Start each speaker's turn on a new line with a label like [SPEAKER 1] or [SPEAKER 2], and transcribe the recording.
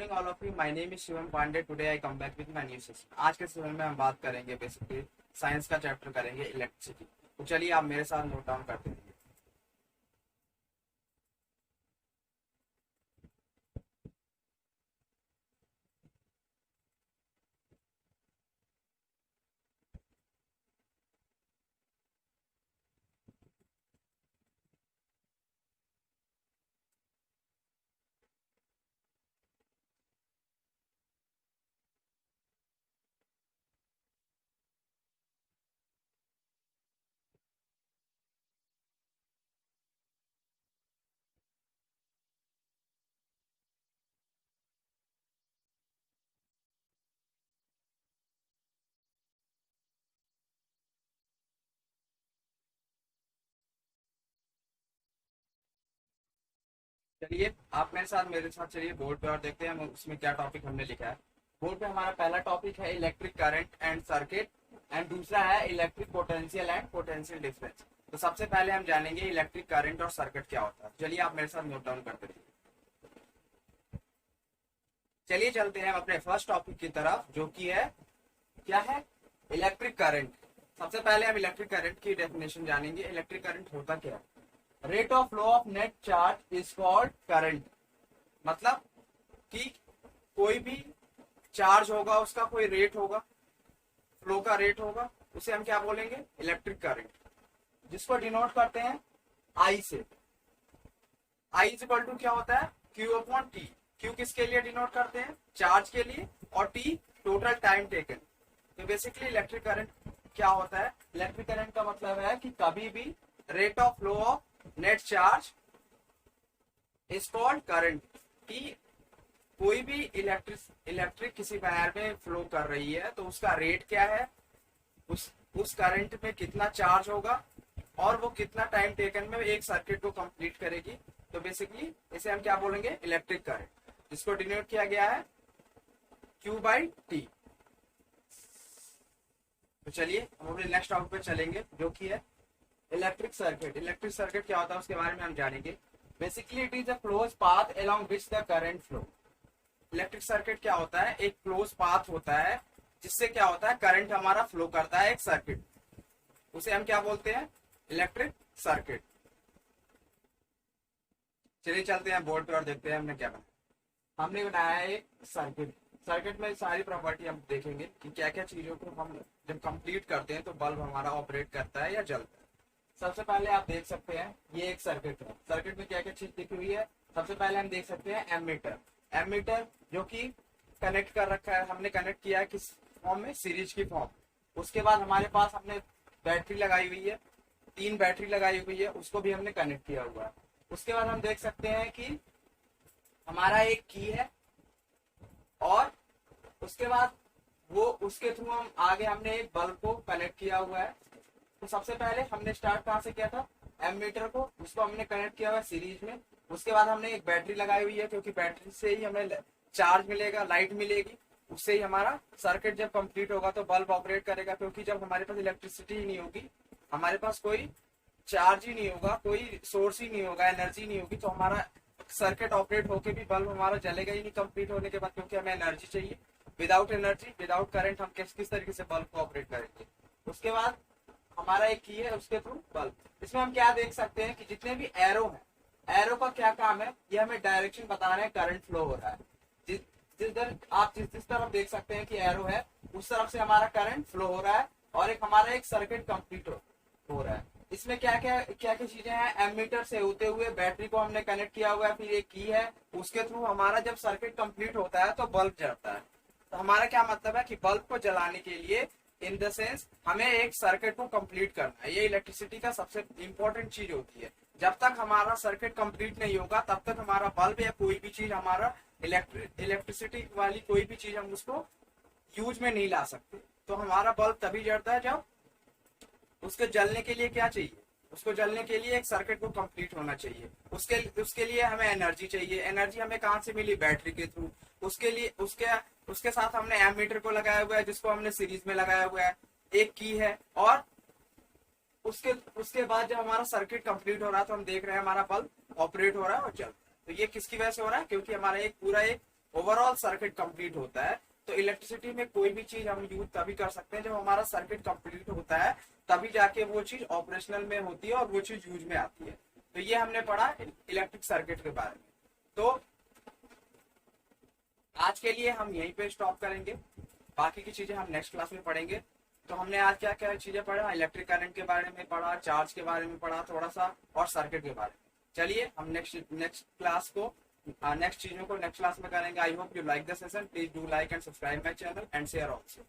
[SPEAKER 1] Morning all of you, my name is Shivam Pandey. Today I come back with my new session. आज के session में हम बात करेंगे बेसिकली साइंस का चैप्टर करेंगे इलेक्ट्रिसिटी। तो चलिए आप मेरे साथ नोट डाउन करते रहिए। चलिए आप मेरे साथ चलिए बोर्ड पे और देखते हैं हम उसमें क्या टॉपिक हमने लिखा है। बोर्ड पे हमारा पहला टॉपिक है electric current and circuit and दूसरा है electric potential and potential difference. तो सबसे पहले हम जानेंगे इलेक्ट्रिक करंट और सर्किट क्या होता है। चलिए आप मेरे साथ नोट डाउन करते रहिए। चलिए चलते हैं अपने फर्स्ट टॉपिक की तरफ, जो कि है क्या है, इलेक्ट्रिक करंट। सबसे पहले हम इलेक्ट्रिक करंट की डेफिनेशन जानेंगे। इलेक्ट्रिक करंट होता क्या है? Rate of flow of net charge is called current. मतलब कि कोई भी चार्ज होगा, उसका कोई रेट होगा, फ्लो का रेट होगा, उसे हम क्या बोलेंगे? इलेक्ट्रिक करंट, जिसको डिनोट करते हैं आई से। आई इज इक्वल टू क्या होता है? Q upon T. क्यू किसके लिए डिनोट करते हैं? चार्ज के लिए, और टी टोटल टाइम टेकन। तो बेसिकली इलेक्ट्रिक करंट क्या होता है? इलेक्ट्रिक करंट का मतलब है कि कभी भी rate of flow of net charge is called current. कि कोई भी इलेक्ट्रिक किसी वायर में फ्लो कर रही है तो उसका रेट क्या है, उस करंट में कितना चार्ज होगा, और वो कितना टाइम टेकन में एक सर्किट को कंप्लीट करेगी। तो बेसिकली इसे हम क्या बोलेंगे? इलेक्ट्रिक करंट, जिसको डिनोट किया गया है Q बाई टी। तो चलिए हम अपने नेक्स्ट टॉपिक पे चलेंगे, जो कि है इलेक्ट्रिक सर्किट। इलेक्ट्रिक सर्किट क्या होता है उसके बारे में हम जानेंगे। Basically it is a close path along which the current flow. Electric circuit क्या होता है? एक क्लोज पाथ होता है जिससे क्या होता है, करंट हमारा फ्लो करता है एक सर्किट। उसे हम क्या बोलते हैं? Electric circuit. चलिए चलते हैं बोर्ड पे और देखते हैं हमने क्या बनाया। हमने बनाया है एक सर्किट। सर्किट में सारी प्रॉपर्टी हम देखेंगे कि क्या क्या चीजों को हम जब कंप्लीट करते हैं तो बल्ब हमारा ऑपरेट करता है या जलता है। सबसे पहले आप देख सकते हैं ये एक सर्किट है। सर्किट में क्या क्या चीज दिखी हुई है? सबसे पहले हम देख सकते हैं एमीटर। एमीटर जो कि कनेक्ट कर रखा है, हमने कनेक्ट किया है किस फॉर्म में? सीरीज की फॉर्म। उसके बाद हमारे पास हमने बैटरी लगाई हुई है, 3 बैटरी लगाई हुई है, उसको भी हमने कनेक्ट किया हुआ है। उसके बाद हम देख सकते हैं कि हमारा एक की है, और उसके बाद वो उसके थ्रू हम आगे हमने एक बल्ब को कनेक्ट किया हुआ है। तो सबसे पहले हमने स्टार्ट कहाँ से किया था? एमीटर को, उसको हमने कनेक्ट किया हुआ है सीरीज में। उसके बाद हमने एक बैटरी लगाई हुई है, क्योंकि बैटरी से ही हमें चार्ज मिलेगा, लाइट मिलेगी। उससे ही हमारा सर्किट जब कंप्लीट होगा तो बल्ब ऑपरेट करेगा। क्योंकि जब हमारे पास इलेक्ट्रिसिटी ही नहीं होगी, हमारे पास कोई चार्ज ही नहीं होगा, कोई सोर्स ही नहीं होगा, एनर्जी नहीं होगी, तो हमारा सर्किट ऑपरेट होके भी बल्ब हमारा जलेगा ही नहीं कंप्लीट होने के बाद, क्योंकि हमें एनर्जी चाहिए। विदाउट एनर्जी, विदाउट करंट हम किस तरीके से बल्ब को ऑपरेट करेंगे? उसके बाद हमारा एक की है, उसके थ्रू बल्ब। इसमें हम क्या देख सकते हैं कि जितने भी एरो हैं, एरो का क्या काम है? ये हमें डायरेक्शन बता रहे हैं, करंट फ्लो हो रहा है। जिस जिस तरफ देख सकते हैं कि एरो है, उस तरफ से हमारा करंट फ्लो हो रहा है, और एक हमारा एक सर्किट कंप्लीट हो रहा है। इसमें क्या क्या चीजें हैं? एमीटर से होते हुए बैटरी को हमने कनेक्ट किया हुआ है, फिर एक की है, उसके थ्रू हमारा जब सर्किट कंप्लीट होता है तो बल्ब जलता है। तो हमारा क्या मतलब है कि बल्ब को जलाने के लिए, इन द सेंस, हमें एक सर्किट को कंप्लीट करना है। ये इलेक्ट्रिसिटी का सबसे इंपॉर्टेंट चीज होती है। जब तक हमारा सर्किट कंप्लीट नहीं होगा तब तक हमारा बल्ब या कोई भी चीज, हमारा इलेक्ट्रिसिटी वाली कोई भी चीज, हम उसको यूज में नहीं ला सकते। तो हमारा बल्ब तभी जलता है जब उसके जलने के लिए क्या चाहिए? उसको जलने के लिए एक सर्किट को कंप्लीट होना चाहिए। उसके लिए हमें एनर्जी चाहिए। एनर्जी हमें कहाँ से मिली? बैटरी के थ्रू। उसके लिए उसके साथ हमने एमीटर को लगाया हुआ है, जिसको हमने सीरीज में लगाया हुआ है, एक की है, और उसके बाद जब हमारा सर्किट कंप्लीट हो रहा है तो हम देख रहे हैं हमारा बल्ब ऑपरेट हो रहा है और चल रहा है। तो ये किसकी वजह से हो रहा है? क्योंकि हमारा एक पूरा एक ओवरऑल सर्किट कंप्लीट होता है। तो इलेक्ट्रिसिटी में कोई भी चीज हम यूज तभी कर सकते हैं जब हमारा सर्किट कंप्लीट होता है, तभी जाके वो चीज ऑपरेशनल में होती है और वो चीज यूज में आती है। तो ये हमने पढ़ा इलेक्ट्रिक सर्किट के बारे में। तो आज के लिए हम यहीं पे स्टॉप करेंगे, बाकी की चीजें हम नेक्स्ट क्लास में पढ़ेंगे। तो हमने आज क्या क्या चीजें पढ़ा, इलेक्ट्रिक करंट के बारे में पढ़ा, चार्ज के बारे में पढ़ा थोड़ा सा, और सर्किट के बारे में। चलिए हम नेक्स्ट क्लास को नेक्स्ट चीजों को नेक्स्ट क्लास में करेंगे। I hope you like the session, please do like and subscribe my channel and share also.